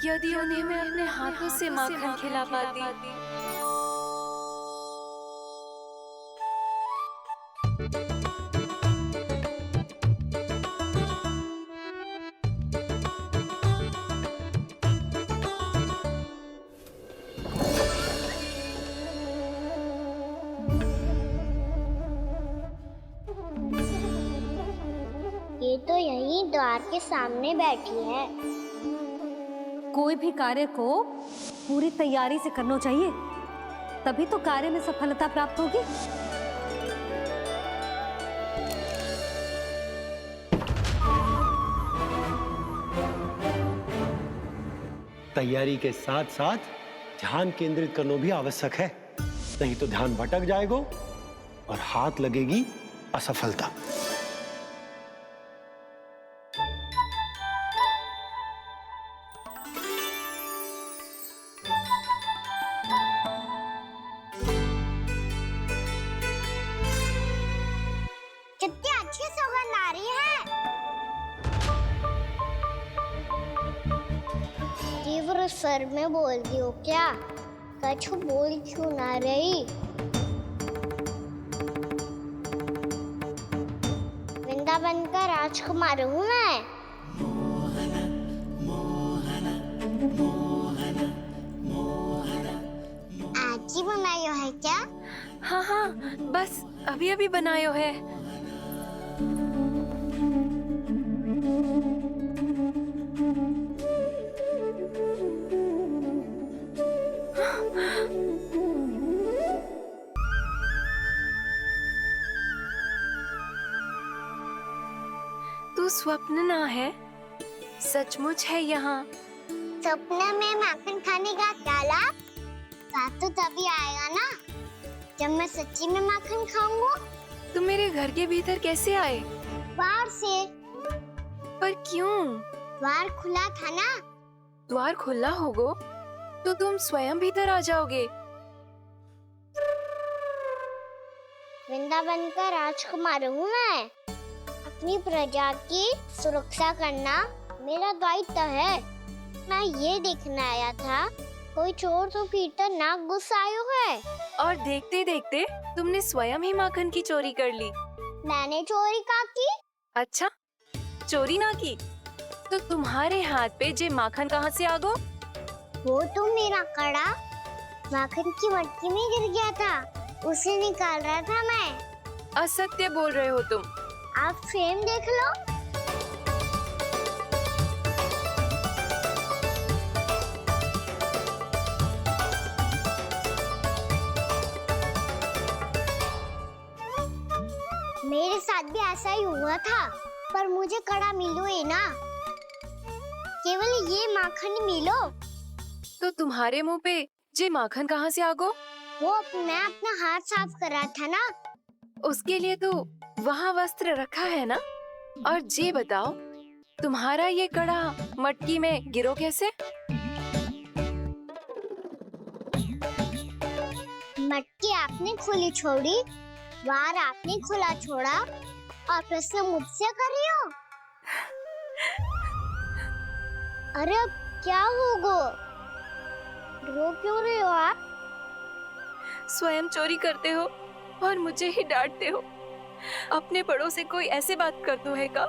यदि उन्हें मैं अपने हाथों से माखन खिला पाती। ये तो यहीं द्वार के सामने बैठी है। कोई भी कार्य को पूरी तैयारी से करना चाहिए, तभी तो कार्य में सफलता प्राप्त होगी। तैयारी के साथ साथ ध्यान केंद्रित करना भी आवश्यक है, नहीं तो ध्यान भटक जाएगा और हाथ लगेगी असफलता। कितनी अच्छी सुगंध आ रही है। तीव्र स्वर में बोल रही हो क्या? कछु बोल क्यों ना रही? वृंदावन का राजकुमार हूँ मैं। आज ही बनायो है क्या? हाँ हाँ, बस अभी अभी बनायो है। तू स्वप्न ना है, सचमुच है यहाँ। सपने में माखन खाने का क्या लाभ? स्वाद तो तभी आएगा ना जब मैं सच्ची में माखन खाऊंगा। तुम मेरे घर के भीतर कैसे आए? बाहर से। पर क्यों? द्वार खुला था ना। द्वार खुला होगा तो तुम स्वयं भीतर आ जाओगे। वृंदावन का राजकुमार हूँ मैं। अपनी प्रजा की सुरक्षा करना मेरा दायित्व है। मैं ये देखने आया था कोई चोर तो भीतर ना घुस आयो है। और देखते देखते तुमने स्वयं ही माखन की चोरी कर ली। मैंने चोरी का की? अच्छा, चोरी ना की तो तुम्हारे हाथ पे जे माखन कहाँ से आ गो? वो तो मेरा कड़ा माखन की मटकी में गिर गया था, उसे निकाल रहा था मैं। असत्य बोल रहे हो तुम। आप फ्रेम देख लो। मेरे साथ भी ऐसा ही हुआ था, पर मुझे कड़ा मिलो ही ना, केवल ये माखन मिलो। तो तुम्हारे मुंह पे जे माखन कहाँ से आ गो? वो मैं अपना हाथ साफ कर रहा था ना। उसके लिए तो वहाँ वस्त्र रखा है ना। और जे बताओ, तुम्हारा ये कड़ा मटकी में गिरो कैसे? मटकी आपने खुली छोड़ी, द्वार आपने खुला छोड़ा, और प्रश्न मुझसे कर रही हो? अरे अब क्या होगा? रो क्यों रहे हो आप? स्वयं चोरी करते हो और मुझे ही डांटते हो। अपने बड़ों से कोई ऐसे बात करते है का?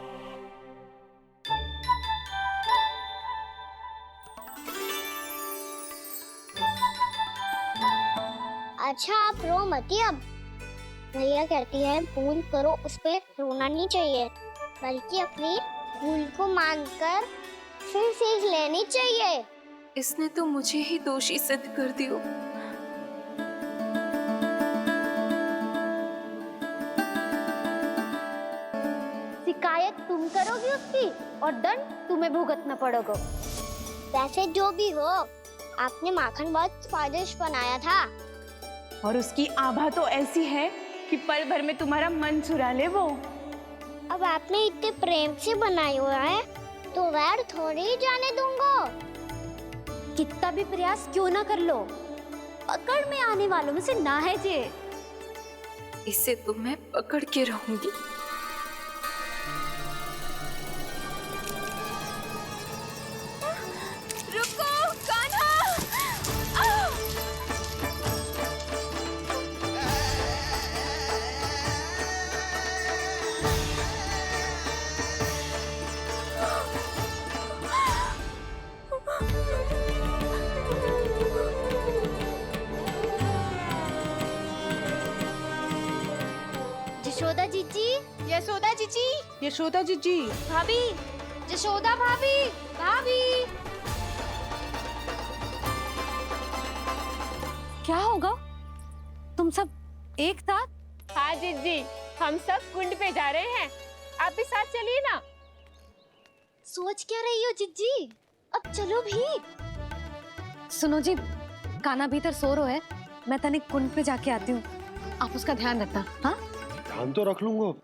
अच्छा आप रो मती। अब भैया कहती है भूल करो, उस पे रोना नहीं चाहिए, बल्कि अपनी भूल को मानकर फिर सीख लेनी चाहिए। इसने तो मुझे ही दोषी सिद्ध कर दियो। शिकायत तुम करोगी उसकी और दंड तुम्हें भुगतना पड़ेगा। वैसे जो भी हो, आपने माखन बहुत स्वादिष्ट बनाया था। और उसकी आभा तो ऐसी है कि पल भर में तुम्हारा मन चुरा ले वो। अब आपने इतने प्रेम से बनाया हुआ है तो वैर थोड़ी ही जाने दूंगा। कितना भी प्रयास क्यों ना कर लो, पकड़ में आने वालों में से ना है जे। इसे तो मैं पकड़ के रहूंगी। यशोदा जीजी। भाभी, यशोदा भाभी, भाभी। क्या होगा? तुम सब एक साथ? हाँ जीजी, हम सब कुंड पे जा रहे हैं, आप भी साथ चलिए ना। सोच क्या रही हो जिज्जी? अब चलो भी। सुनो जी, कान्हा भीतर सो रहा है, मैं तनिक कुंड पे जाके आती हूँ, आप उसका ध्यान रखना। हाँ, ध्यान तो रख लूंगा,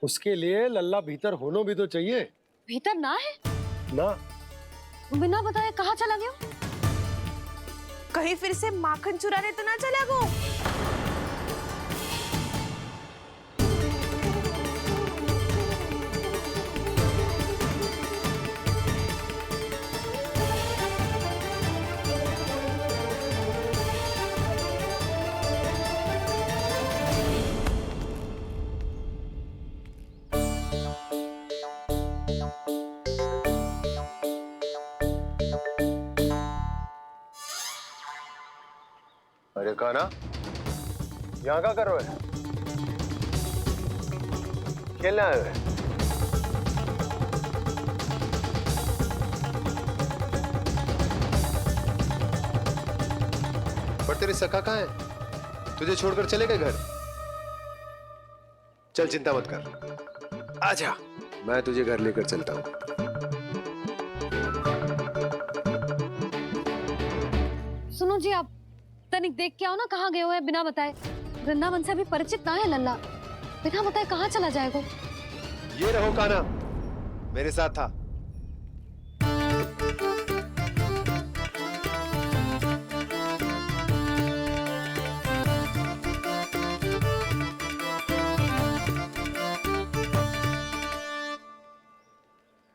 उसके लिए लल्ला भीतर होना भी तो चाहिए भीतर ना है? ना। बिना बताए कहाँ चला गया? कहीं फिर से माखन चुराने तो ना चला वो। अरे कान्हा, यहाँ क्या कर रहे हो? खेलने आए हुए? पर तेरे सखा कहाँ है? तुझे छोड़कर चले गए घर? चल चिंता मत कर, आजा, मैं तुझे घर लेकर चलता हूँ। सुनो जी, आप तनिक देख के आओ ना कहाँ गए हुए हैं बिना बताए। वृंदावन से अभी परिचित ना है लल्ला, बिना बताए कहाँ चला जाएगा? ये रहो कान्हा, मेरे साथ था।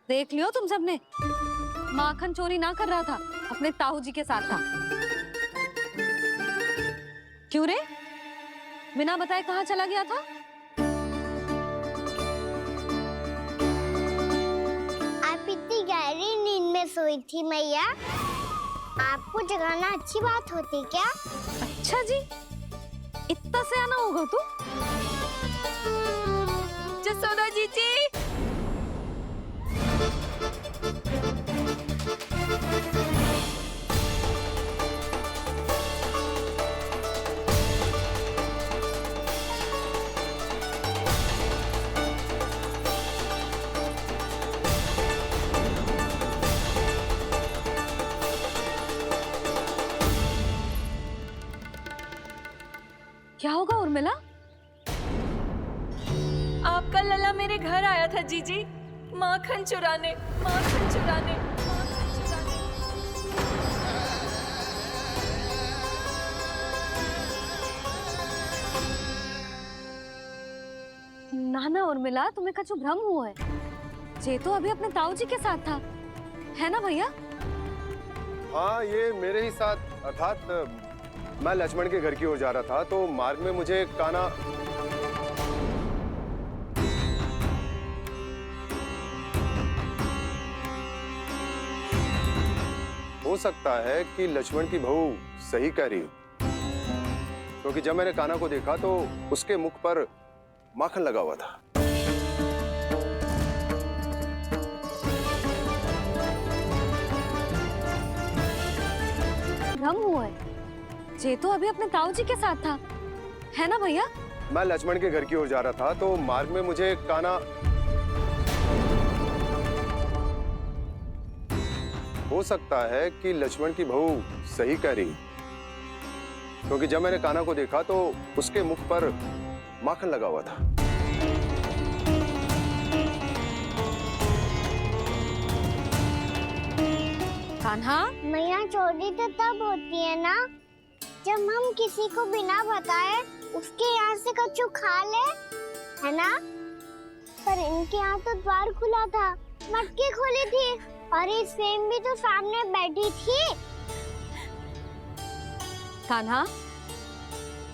देख लियो तुम सबने, माखन चोरी ना कर रहा था, अपने ताऊ जी के साथ था। क्यों रे, बिना बताए कहाँ चला गया था? आप इतनी गहरी नींद में सोई थी मैया, आपको जगाना अच्छी बात होती क्या? अच्छा जी, इतना सयाना होगा तू? जसोदा जीजी, क्या होगा उर्मिला? आपका लल्ला मेरे घर आया था जीजी, माखन चुराने, माखन चुराने, माखन चुराने। नाना उर्मिला, तुम्हें कछु भ्रम हुआ है, जे तो अभी अपने ताऊ जी के साथ था, है ना भैया? हाँ, ये मेरे ही साथ, अर्थात मैं लक्ष्मण के घर की ओर जा रहा था, तो मार्ग में मुझे कान्हा हो सकता है कि लक्ष्मण की बहू सही कह रही हो, क्योंकि जब मैंने कान्हा को देखा तो उसके मुख पर माखन लगा हुआ था। भ्रम हुआ है, जे तो अभी अपने ताऊ जी के साथ था, है ना भैया? मैं लक्ष्मण के घर की ओर जा रहा था, तो मार्ग में मुझे कान्हा हो सकता है कि लक्ष्मण की बहू सही कह रही, क्योंकि जब मैंने कान्हा को देखा तो उसके मुख पर माखन लगा हुआ था। कान्हा, मैया, चोरी तो तब होती है ना जब हम किसी को बिना बताए उसके यहाँ से कछु खा ले, है ना? पर इनके यहाँ तो द्वार खुला था, मटकी खोली थी और इस फेम भी तो सामने बैठी थी। कान्हा,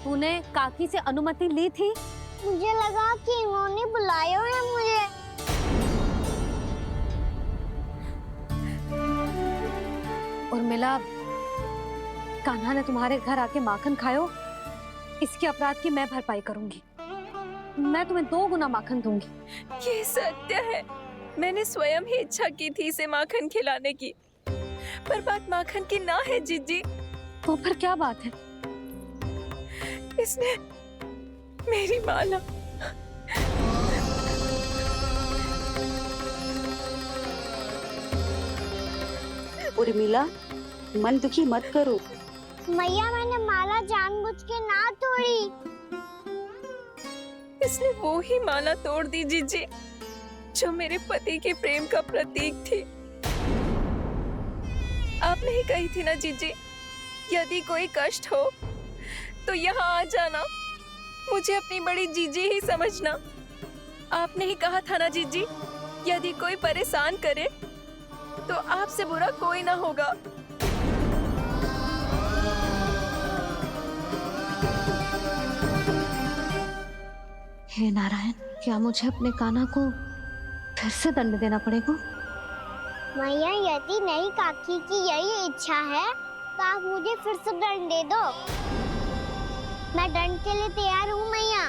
तूने काकी से अनुमति ली थी? मुझे लगा कि इन्होंने बुलाया है मुझे। उर्मिला, कान्हा ने तुम्हारे घर आके माखन खायो, इसके अपराध की मैं भरपाई करूंगी। मैं तुम्हें 2 गुना माखन दूंगी। ये सत्य है, मैंने स्वयं ही इच्छा की थी इसे माखन खिलाने की, पर बात माखन की ना है जीजी। तो फिर क्या बात है? इसने मेरी माला। उर्मिला, मन दुखी मत करो। मैया मैंने माला जानबूझ के ना तोड़ी। इसने वो ही माला तोड़ दी जीजी जो मेरे पति के प्रेम का प्रतीक थी। आपने ही कही थी ना जीजी, यदि कोई कष्ट हो तो यहाँ आ जाना, मुझे अपनी बड़ी जीजी ही समझना। आपने ही कहा था ना जीजी, यदि कोई परेशान करे तो आपसे बुरा कोई ना होगा। हे नारायण, क्या मुझे अपने कान्हा को फिर से दंड देना पड़ेगा? मैया यदि नहीं काकी की यही इच्छा है तो आप मुझे फिर से दंड दे दो। मैं दंड के लिए तैयार हूँ मैया।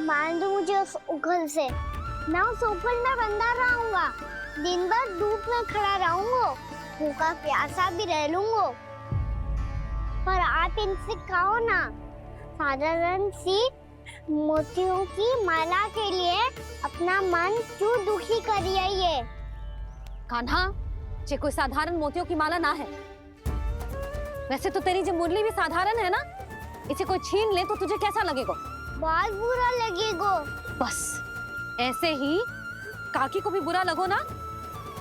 मान दो मुझे उस उखल से, मैं उस ऊपर में बंधा रहूंगा, दिन भर धूप में खड़ा रहूंगा, भूखा प्यासा भी रह लूंगा। पर आप इनसे कहो ना, साधारण सी मोतियों की माला के लिए अपना मन क्यों दुखी करिए ये? कान्हा, ये कोई साधारण मोतियों की माला ना है। वैसे तो तेरी जो मुरली भी साधारण है ना, इसे कोई छीन ले तो तुझे कैसा लगेगा? बहुत बुरा लगेगा। बस ऐसे ही काकी को भी बुरा लगो ना।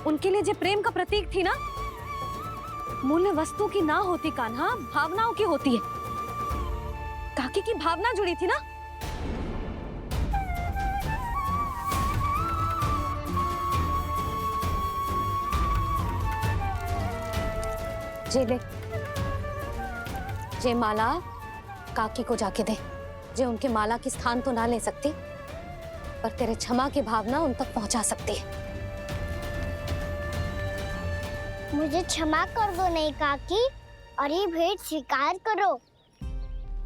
उनके लिए जो प्रेम का प्रतीक थी ना, मूल्य वस्तु की ना होती कान्हा, भावनाओं की होती है। काकी की भावना जुड़ी थी ना। जे ले, जे माला काकी को जाके दे। जे उनके माला की स्थान तो ना ले सकती, पर तेरे क्षमा की भावना उन तक पहुंचा सकती है। मुझे क्षमा कर दो नहीं काकी, और ये भेंट स्वीकार करो।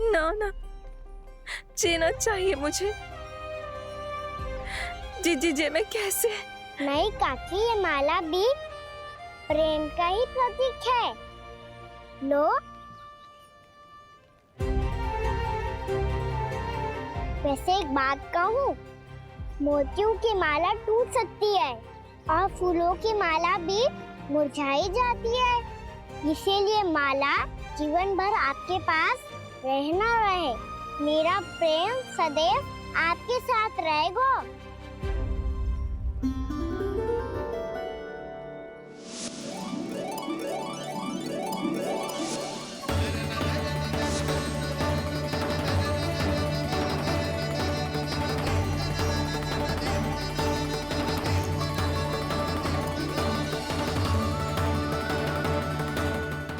ना ना, जीना चाहिए मुझे। जीजी जे मैं कैसे? नहीं काकी, ये माला भी प्रेम का ही प्रतीक है। लो, वैसे एक बात कहूँ, मोतियों की माला टूट सकती है और फूलों की माला भी मुरझाई जाती है। इसीलिए माला जीवन भर आपके पास रहना रहे। मेरा प्रेम सदैव आपके साथ रहेगा।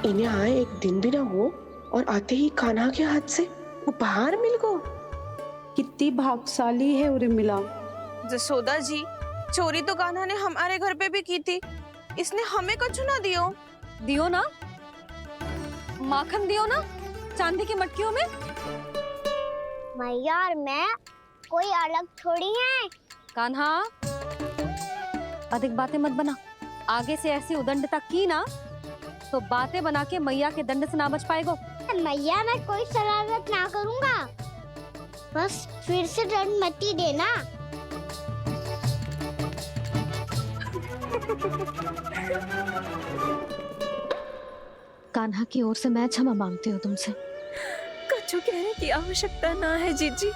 इन्हें आए एक दिन भी ना हो और आते ही कान्हा के हाथ से उपहार मिल गो। कितनी भाग्यशाली है उर्मिला। जसोदा जी, चोरी तो कान्हा ने हमारे घर पे भी की थी, इसने हमें कछु ना दियो। दियो ना, माखन दियो ना, चांदी की मटकियों में। मैया और मैं कोई अलग थोड़ी हैं। कान्हा, अधिक बातें मत बना। आगे से ऐसी उदंडता की ना तो बातें बना के मैया के दंड से ना बच पाएगो। मैया मैं कोई शरारत ना करूंगा, बस फिर से दंड मत ही देना। कान्हा की ओर से मैं क्षमा मांगती हूँ तुमसे। कछु कहने की आवश्यकता ना है जीजी,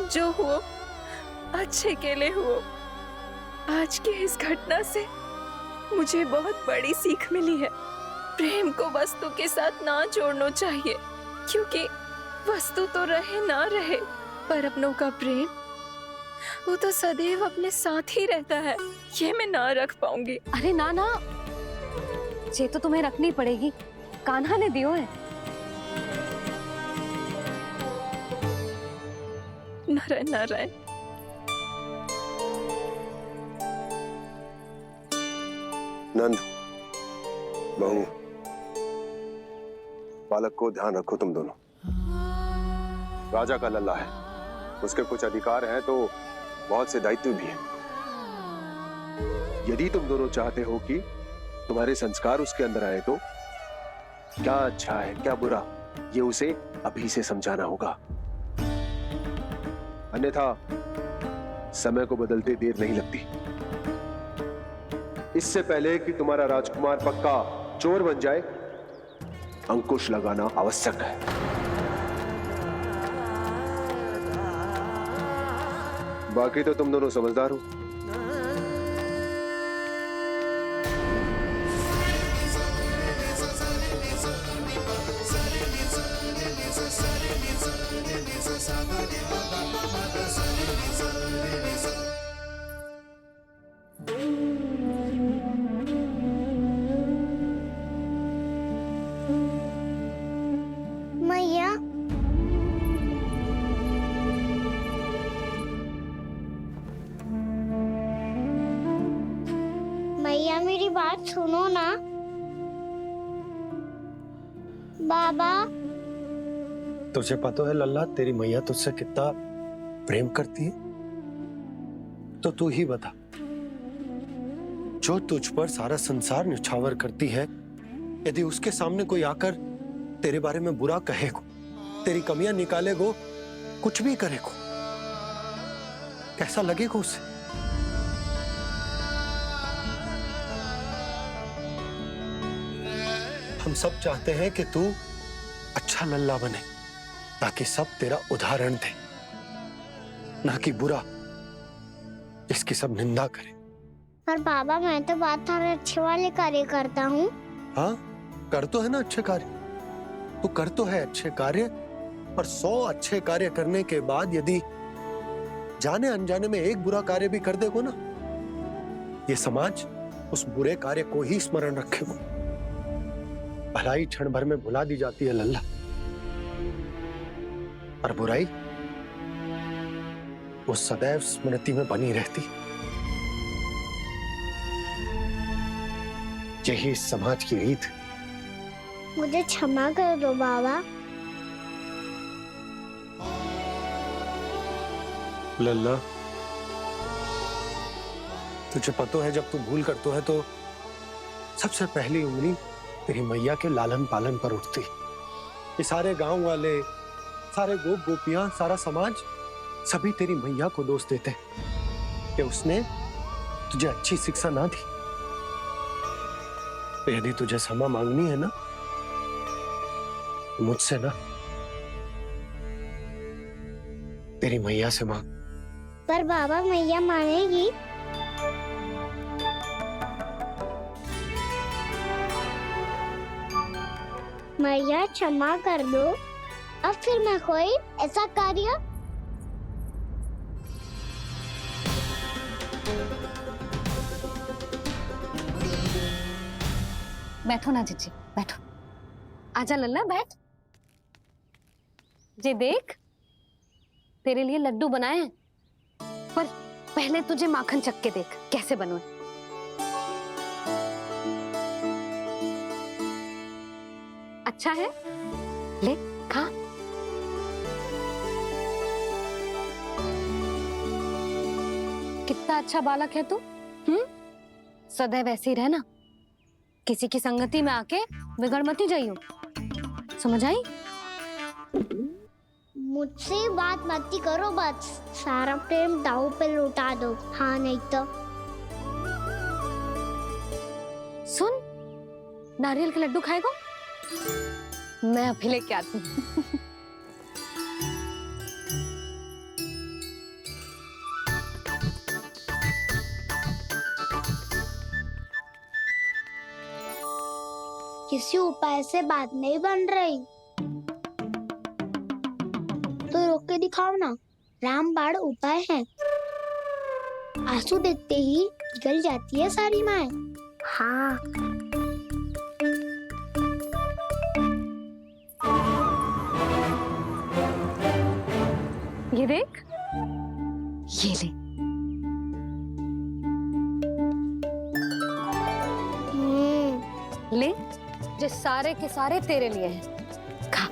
जो हुआ अच्छे के लिए हुआ। आज की इस घटना से मुझे बहुत बड़ी सीख मिली है। प्रेम को वस्तु के साथ ना जोड़ना चाहिए, क्योंकि वस्तु तो रहे ना रहे, पर अपनों का प्रेम वो तो सदैव अपने साथ ही रहता है। ये मैं ना रख पाऊंगी। अरे ना ना, ये तो तुम्हें रखनी पड़ेगी। कान्हा ने दियो है। नारायण नारायण। नंद, बहू, बालक को ध्यान रखो तुम दोनों। राजा का लल्ला है, उसके कुछ अधिकार हैं तो बहुत से दायित्व भी हैं। यदि तुम दोनों चाहते हो कि तुम्हारे संस्कार उसके अंदर आए तो क्या अच्छा है क्या बुरा ये उसे अभी से समझाना होगा, अन्यथा समय को बदलते देर नहीं लगती। इससे पहले कि तुम्हारा राजकुमार पक्का चोर बन जाए, अंकुश लगाना आवश्यक है। बाकी तो तुम दोनों समझदार हो। मैया, मैया मेरी बात सुनो ना। बाबा, तुझे पता है लल्ला, तेरी मैया तुझसे कितना प्रेम करती है? तो तू ही बता, जो तुझ पर सारा संसार न्यौछावर करती है, यदि उसके सामने कोई आकर तेरे बारे में बुरा कहेगो, तेरी कमियां निकालेगो, कुछ भी करेगो, कैसा लगेगा उसे? हम सब चाहते हैं कि तू अच्छा लल्ला बने, ताकि सब तेरा उदाहरण दे, ना कि बुरा जिसकी सब निंदा करे। पर बाबा मैं तो बात हर अच्छे वाले कार्य करता हूँ। हाँ, कर तो है ना अच्छे कार्य, तू कर तो है अच्छे कार्य, पर 100 अच्छे कार्य करने के बाद यदि जाने अनजाने में एक बुरा कार्य भी कर देगो ना, ये समाज उस बुरे कार्य को ही स्मरण रखेगो। भलाई क्षण भर में भुला दी जाती है लल्ला, और बुराई वो सदैव स्मृति में बनी रहती। यही इस समाज की रीत। मुझे क्षमा कर दो बाबा। लल्ला, तुझे पता है जब तू भूल करतो है तो सबसे पहली उंगली तेरी मैया के लालन पालन पर उठती। ये सारे गांव वाले, सारे गोप गोपियां, सारा समाज सभी तेरी मैया को दोष देते कि उसने तुझे अच्छी शिक्षा ना दी। तो यदि तुझे क्षमा मांगनी है ना, मुझसे ना, तेरी मैया से मांग। पर बाबा मैया मानेगी? मैया क्षमा कर दो, अब फिर मैं कोई ऐसा कार्य। बैठो ना जीजी, बैठो। आजा लल्ला, बैठ। जे देख, तेरे लिए लड्डू बनाए हैं, पर पहले तुझे माखन चख के देख कैसे बनो। अच्छा है, ले खा। कितना अच्छा बालक है तू। सदैव ऐसे ही रहना, किसी की संगति में आके बिगड़ मत जाइयो, समझ आई? मुझसे बात मत करो, बस सारा प्रेम दाव पे लौटा दो। हाँ नहीं तो सुन, नारियल के लड्डू खाएगा? मैं अभी लेके आती हूँ। किसी उपाय से बात नहीं बन रही तो रोक के दिखाओ ना। रामबाण उपाय है, आंसू देखते ही निकल जाती है सारी माए। हाँ, ये देख, ये ले। ले, जो सारे के सारे तेरे लिए हैं, खा।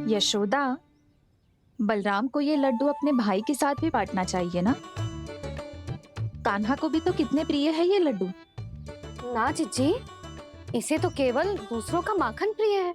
यशोदा, बलराम को ये लड्डू अपने भाई के साथ भी बांटना चाहिए ना। कान्हा को भी तो कितने प्रिय है ये लड्डू। ना जिज्जी, इसे तो केवल दूसरों का माखन प्रिय है।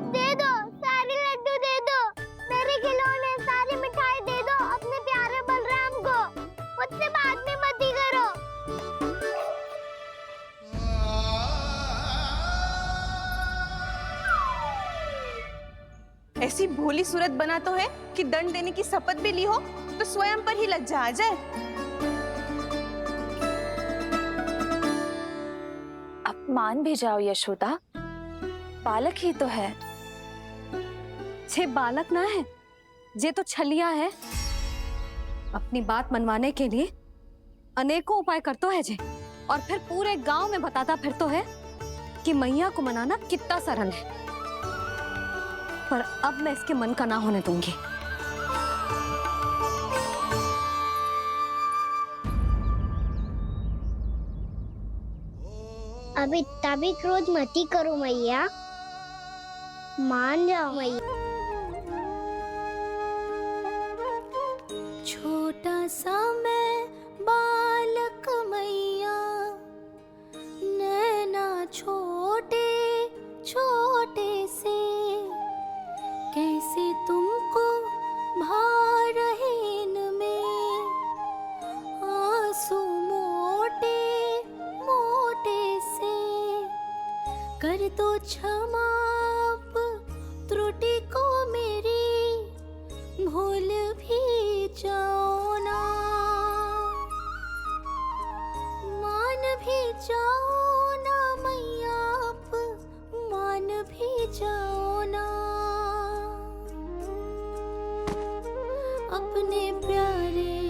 दे दो, सारे लड्डू दे दो, मेरे खिलौने, सारी मिठाई दे दो अपने प्यारे बलराम को। मुझसे बाद में मत ही करो। ऐसी भोली सूरत बना तो है कि दंड देने की शपथ भी ली हो तो स्वयं पर ही लज्जा आ जाए। अपमान भी जाओ यशोदा, बालक ही तो है। छे बालक ना है, जे तो छलिया है। अपनी बात मनवाने के लिए अनेकों उपाय करतो है जे, और फिर पूरे गांव में बताता फिरतो है कि मैया को मनाना कितना सरल है। पर अब मैं इसके मन का ना होने दूंगी। अब इतना भी क्रोध मत ही करो मैया, मान जाओ मैया। छोटा सा मैं बालक मैया, नैना छोटे छोटे से, कैसे तुमको भा रहे इनमें आंसू मोटे मोटे से। कर दो क्षमा त्रुटि को मेरी, भूल भी जाओ ना, मान भी जाओ